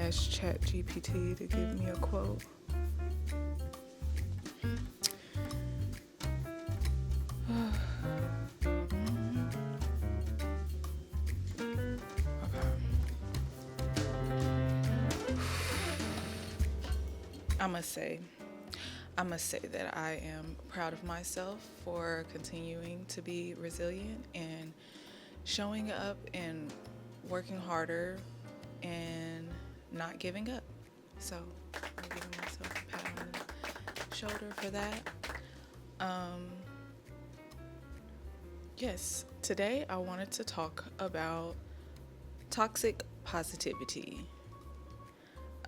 ask ChatGPT to give me a quote. I must say, I must say that I am proud of myself for continuing to be resilient and showing up and working harder and not giving up. So I'm giving myself a pat on the shoulder for that. Um, yes, today I wanted to talk about toxic positivity.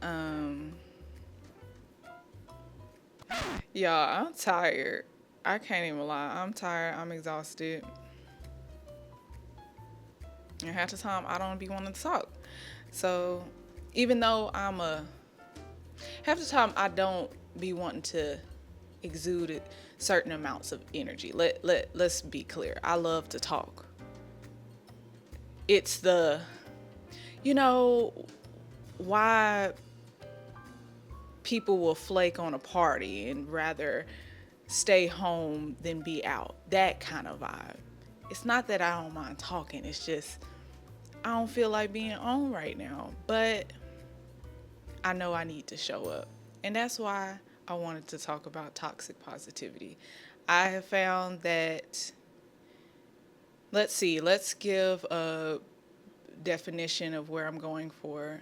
Um, y'all, I'm tired. I can't even lie. I'm tired. I'm exhausted. And half the time, I don't be wanting to talk. So, even though half the time, I don't be wanting to exude certain amounts of energy. Let's be clear. I love to talk. It's you know, why people will flake on a party and rather stay home than be out. That kind of vibe. It's not that I don't mind talking. It's just I don't feel like being on right now. But I know I need to show up. And that's why I wanted to talk about toxic positivity. I have found that, let's see, let's give a definition of where I'm going for.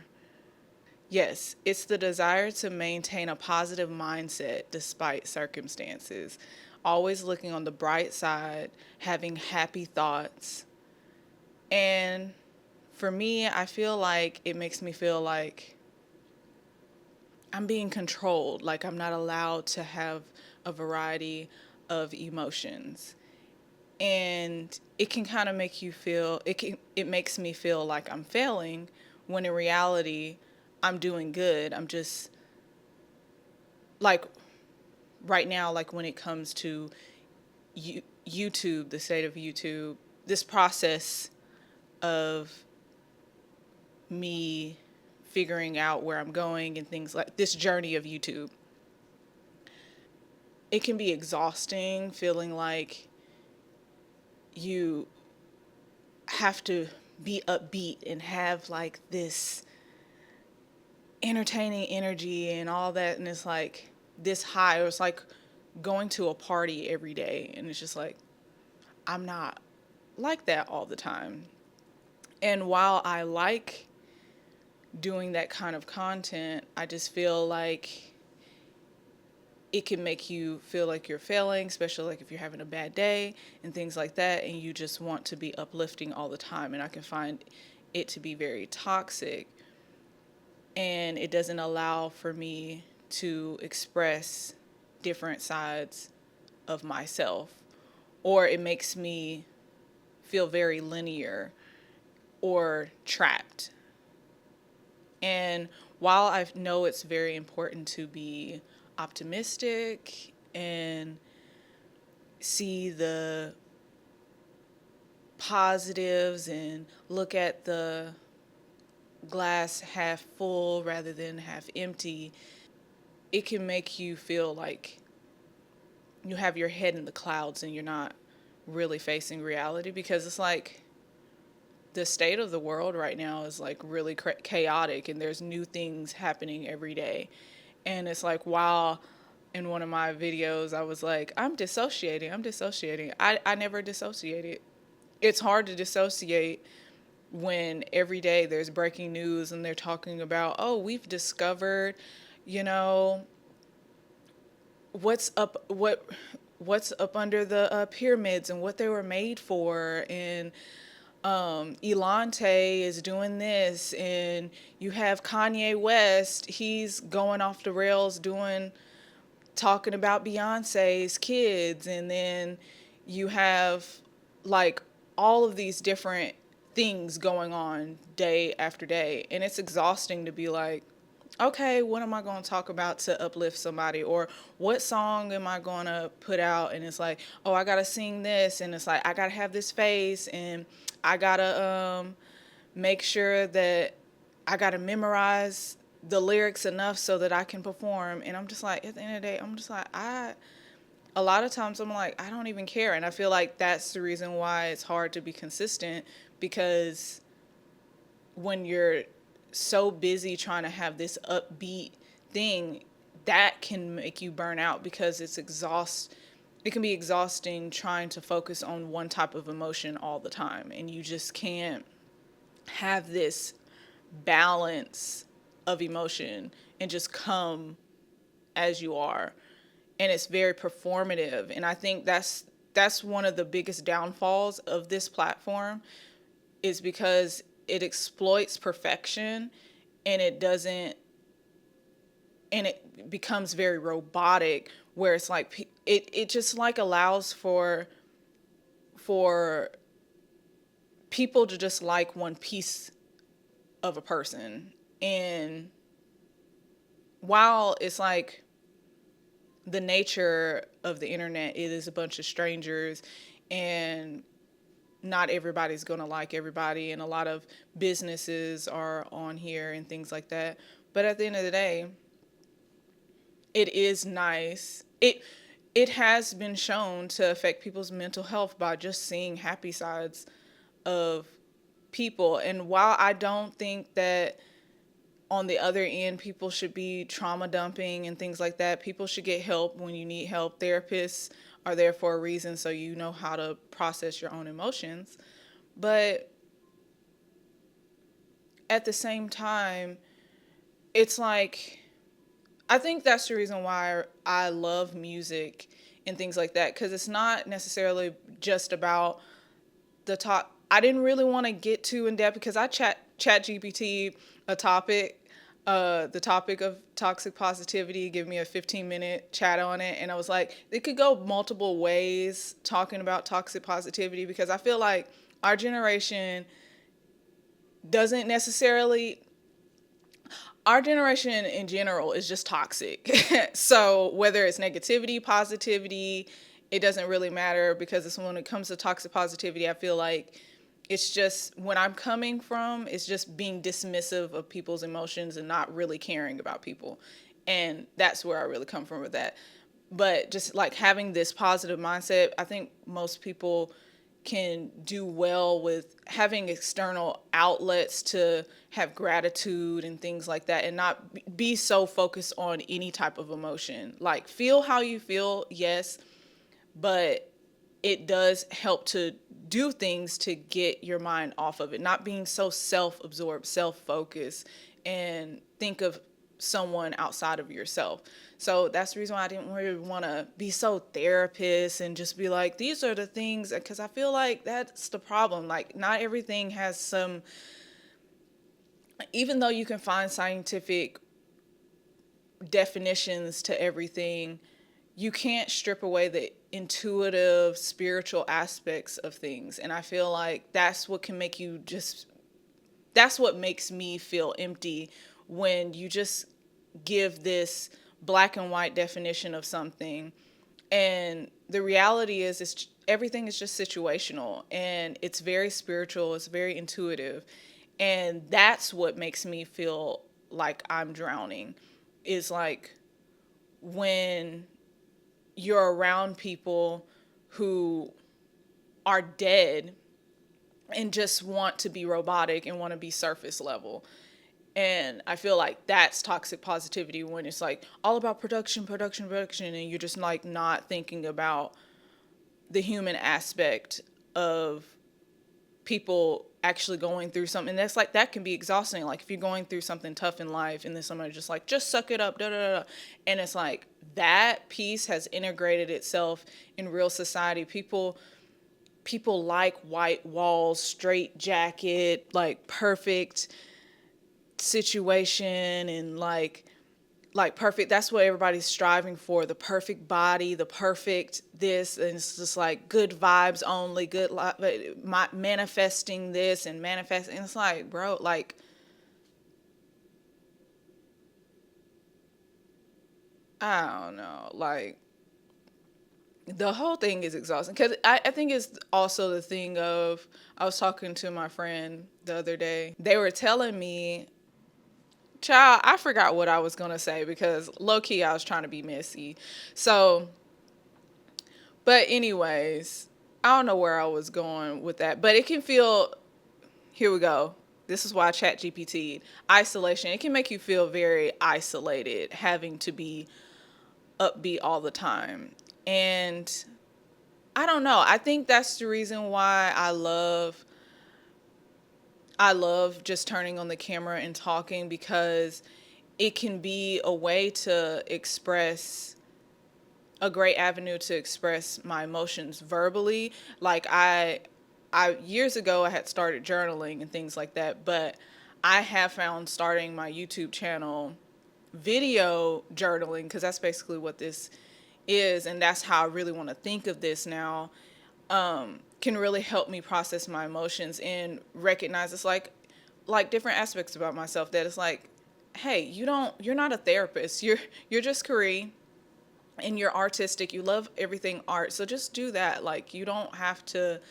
Yes, it's the desire to maintain a positive mindset despite circumstances, always looking on the bright side, having happy thoughts. And for me, I feel like it makes me feel like I'm being controlled, like I'm not allowed to have a variety of emotions. And it can kind of make you feel it makes me feel like I'm failing when in reality I'm doing good. I'm just like right now, like when it comes to YouTube, the state of YouTube, this process of me figuring out where I'm going and things like this journey of YouTube, it can be exhausting feeling like you have to be upbeat and have like this entertaining energy and all that, and it's like this high, or it's like going to a party every day, and it's just like I'm not like that all the time. And while I like doing that kind of content, I just feel like it can make you feel like you're failing, especially like if you're having a bad day and things like that, and you just want to be uplifting all the time. And I can find it to be very toxic, and it doesn't allow for me to express different sides of myself, or it makes me feel very linear or trapped. And while I know it's very important to be optimistic and see the positives and look at the glass half full rather than half empty, it can make you feel like you have your head in the clouds and you're not really facing reality, because it's like the state of the world right now is like really chaotic, and there's new things happening every day. And it's like, while in one of my videos I was like, I'm dissociating. I never dissociated. It's hard to dissociate when every day there's breaking news and they're talking about, oh, we've discovered, you know, what's up what's up under the pyramids and what they were made for, and Elante is doing this, and you have Kanye West, he's going off the rails talking about Beyonce's kids, and then you have like all of these different things going on day after day, and it's exhausting to be like, okay, what am I going to talk about to uplift somebody? Or what song am I going to put out? And it's like, oh, I got to sing this. And it's like, I got to have this face. And I got to make sure that I got to memorize the lyrics enough so that I can perform. And I'm just like, at the end of the day, I'm just like, a lot of times I'm like, I don't even care. And I feel like that's the reason why it's hard to be consistent, because when you're so busy trying to have this upbeat thing, that can make you burn out, because it can be exhausting trying to focus on one type of emotion all the time, and you just can't have this balance of emotion and just come as you are. And it's very performative, and I think that's one of the biggest downfalls of this platform, is because it exploits perfection, and it doesn't and it becomes very robotic, where it's like it just like allows for people to just like one piece of a person. And while it's like the nature of the internet, it is a bunch of strangers, and not everybody's going to like everybody, and a lot of businesses are on here and things like that. But at the end of the day, it is nice. It has been shown to affect people's mental health by just seeing happy sides of people. And while I don't think that on the other end people should be trauma dumping and things like that, people should get help when you need help. Therapists are there for a reason, so you know how to process your own emotions. But at the same time, it's like, I think that's the reason why I love music and things like that, because it's not necessarily just about the talk. I didn't really want to get too in depth, because I chat GPT a topic, the topic of toxic positivity, give me a 15-minute chat on it, and I was like, it could go multiple ways talking about toxic positivity, because I feel like our generation doesn't necessarily our generation in general is just toxic. So whether it's negativity, positivity, it doesn't really matter, because it's when it comes to toxic positivity, I feel like it's just, when I'm coming from, it's just being dismissive of people's emotions and not really caring about people. And that's where I really come from with that. But just like having this positive mindset, I think most people can do well with having external outlets to have gratitude and things like that, and not be so focused on any type of emotion. Like, feel how you feel, yes, but it does help to do things to get your mind off of it, not being so self-absorbed, self-focused, and think of someone outside of yourself. So that's the reason why I didn't really want to be so therapist and just be like, these are the things, because I feel like that's the problem. Like, not everything has some, even though you can find scientific definitions to everything, you can't strip away the intuitive, spiritual aspects of things. And I feel like that's what makes me feel empty, when you just give this black and white definition of something, and the reality is everything is just situational, and it's very spiritual, it's very intuitive. And that's what makes me feel like I'm drowning, is like when you're around people who are dead and just want to be robotic and want to be surface level. And I feel like that's toxic positivity, when it's like all about production, production, production, and you're just like not thinking about the human aspect of people actually going through something. And that's like, that can be exhausting. Like, if you're going through something tough in life, and then somebody just like, just suck it up, da da da. And it's like, that piece has integrated itself in real society. People like white walls, straitjacket, like perfect situation, and like perfect, that's what everybody's striving for, the perfect body, the perfect this, and it's just like good vibes only, manifesting this and manifesting, and it's like, bro, like, I don't know, like, the whole thing is exhausting, because I think it's also the thing of, I was talking to my friend the other day, they were telling me Child, I forgot what I was gonna say because low key I was trying to be messy. So, but anyways, I don't know where I was going with that, but it can feel. Here we go. This is why Chat GPT isolation. It can make you feel very isolated, having to be upbeat all the time, and I don't know. I think that's the reason why I love just turning on the camera and talking because it can be a way to express a great avenue to express my emotions verbally. Like I years ago I had started journaling and things like that, but I have found starting my YouTube channel video journaling because that's basically what this is and that's how I really want to think of this now can really help me process my emotions and recognize it's like different aspects about myself that it's like, hey, you're not a therapist. You're just Karee and you're artistic. You love everything art. So just do that. Like you don't have to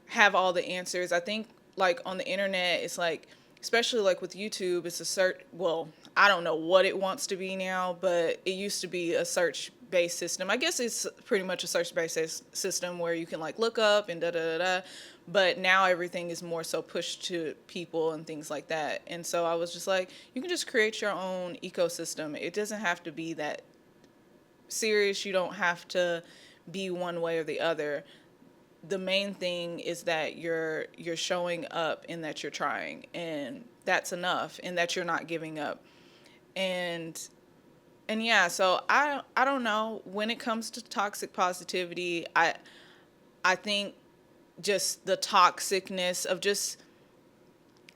have all the answers. I think like on the internet, it's like, especially like with YouTube, it's a search. Well, I don't know what it wants to be now, but it used to be a search based system. I guess it's pretty much a search based system where you can like look up and da da da da. But now everything is more so pushed to people and things like that. And so I was just like, you can just create your own ecosystem. It doesn't have to be that serious. You don't have to be one way or the other. The main thing is that you're showing up and that you're trying and that's enough and that you're not giving up. And yeah, so I don't know when it comes to toxic positivity, I think just the toxicness of just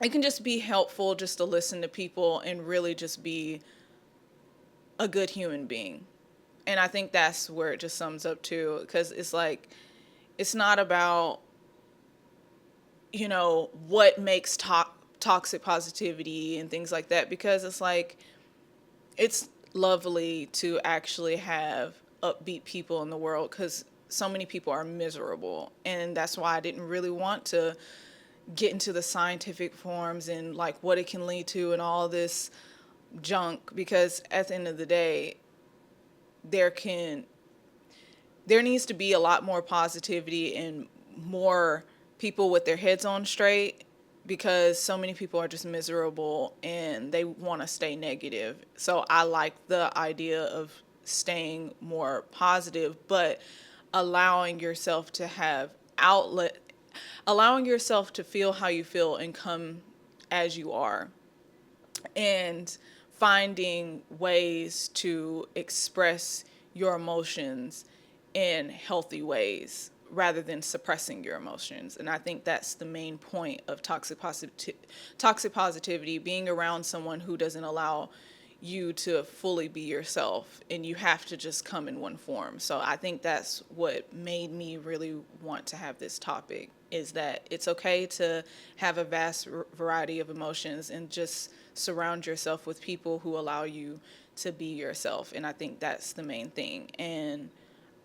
it can just be helpful just to listen to people and really just be a good human being. And I think that's where it just sums up to because it's like it's not about what makes toxic positivity and things like that because it's like it's lovely to actually have upbeat people in the world because so many people are miserable and that's why I didn't really want to get into the scientific forms and like what it can lead to and all this junk because at the end of the day there can there needs to be a lot more positivity and more people with their heads on straight because so many people are just miserable and they want to stay negative. So I like the idea of staying more positive, but allowing yourself to have outlet, allowing yourself to feel how you feel and come as you are and finding ways to express your emotions in healthy ways rather than suppressing your emotions. And I think that's the main point of toxic positivity, being around someone who doesn't allow you to fully be yourself and you have to just come in one form. So I think that's what made me really want to have this topic is that it's okay to have a vast variety of emotions and just surround yourself with people who allow you to be yourself. And I think that's the main thing. And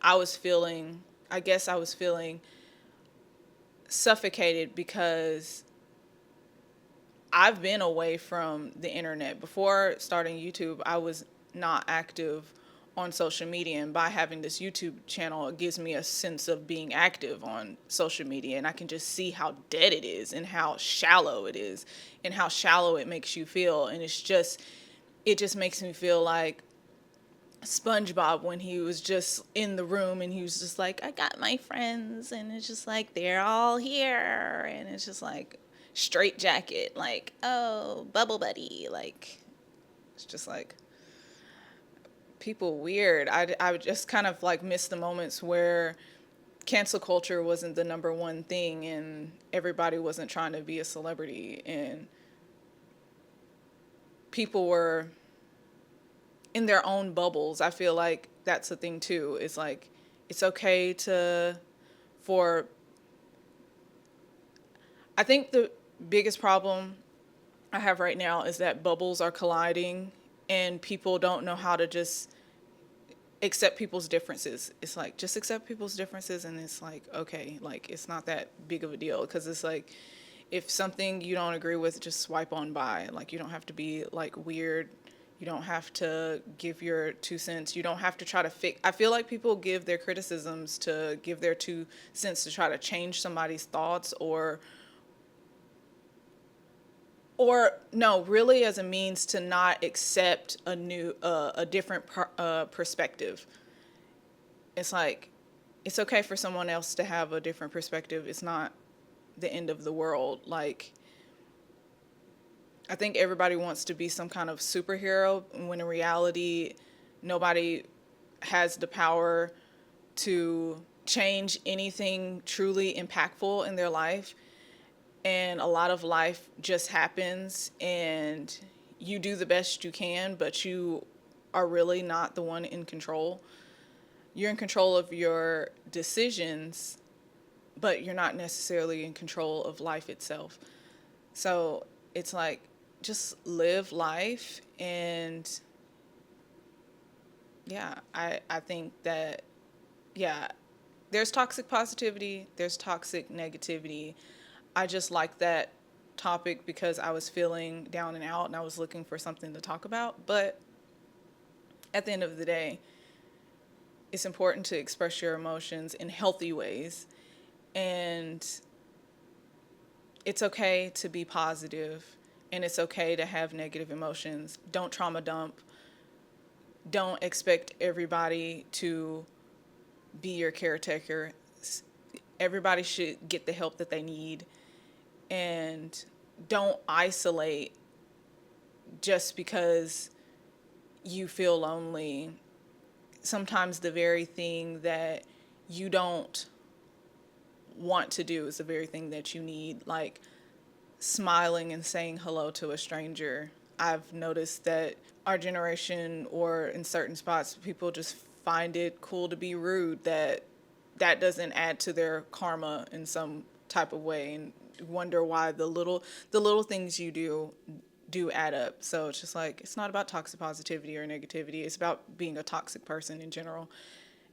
I was feeling, I guess I was feeling suffocated because I've been away from the internet. Before starting YouTube, I was not active on social media. And by having this YouTube channel, it gives me a sense of being active on social media. And I can just see how dead it is and how shallow it is and how shallow it makes you feel. And it just makes me feel like SpongeBob when he was just in the room and he was just like, I got my friends. And it's just like, they're all here. And it's just like, Straitjacket, like, oh, bubble buddy. Like, it's just like, people weird. I just kind of like miss the moments where cancel culture wasn't the number one thing and everybody wasn't trying to be a celebrity and people were in their own bubbles. I feel like that's the thing too. It's like it's okay to for I think the biggest problem I have right now is that bubbles are colliding and people don't know how to just accept people's differences. It's like just accept people's differences and it's like okay, like it's not that big of a deal because it's like if something you don't agree with, just swipe on by. Like, you don't have to be like weird. You don't have to give your 2 cents. You don't have to try to fix. I feel like people give their criticisms to give their 2 cents to try to change somebody's thoughts, or no, really as a means to not accept a different perspective. It's like, it's okay for someone else to have a different perspective. It's not the end of the world. Like, I think everybody wants to be some kind of superhero, when in reality, nobody has the power to change anything truly impactful in their life. And a lot of life just happens, and you do the best you can, but you are really not the one in control. You're in control of your decisions, but you're not necessarily in control of life itself. So it's like, just live life. And yeah, I think that, yeah, there's toxic positivity, there's toxic negativity. I just like that topic because I was feeling down and out and I was looking for something to talk about. But at the end of the day, it's important to express your emotions in healthy ways. And it's okay to be positive, and it's okay to have negative emotions. Don't trauma dump. Don't expect everybody to be your caretaker. Everybody should get the help that they need. And don't isolate just because you feel lonely. Sometimes the very thing that you don't want to do is the very thing that you need. Like, smiling and saying hello to a stranger. I've noticed that our generation, or in certain spots, people just find it cool to be rude, that doesn't add to their karma in some type of way, and wonder why the little things you do add up. So it's just like, it's not about toxic positivity or negativity. It's about being a toxic person in general.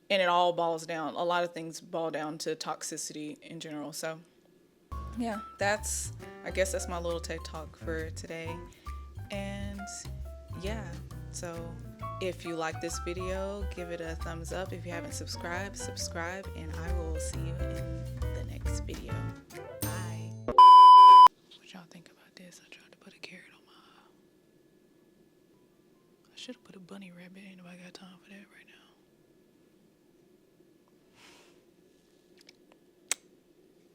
And it all boils down, a lot of things boil down to toxicity in general. So yeah, I guess that's my little TED talk for today. And yeah, so if you like this video, give it a thumbs up. If you haven't subscribed, subscribe, and I will see you in the next video. Bye. What y'all think about this? I tried to put a carrot on my... I should have put a bunny rabbit. Ain't nobody got time for that.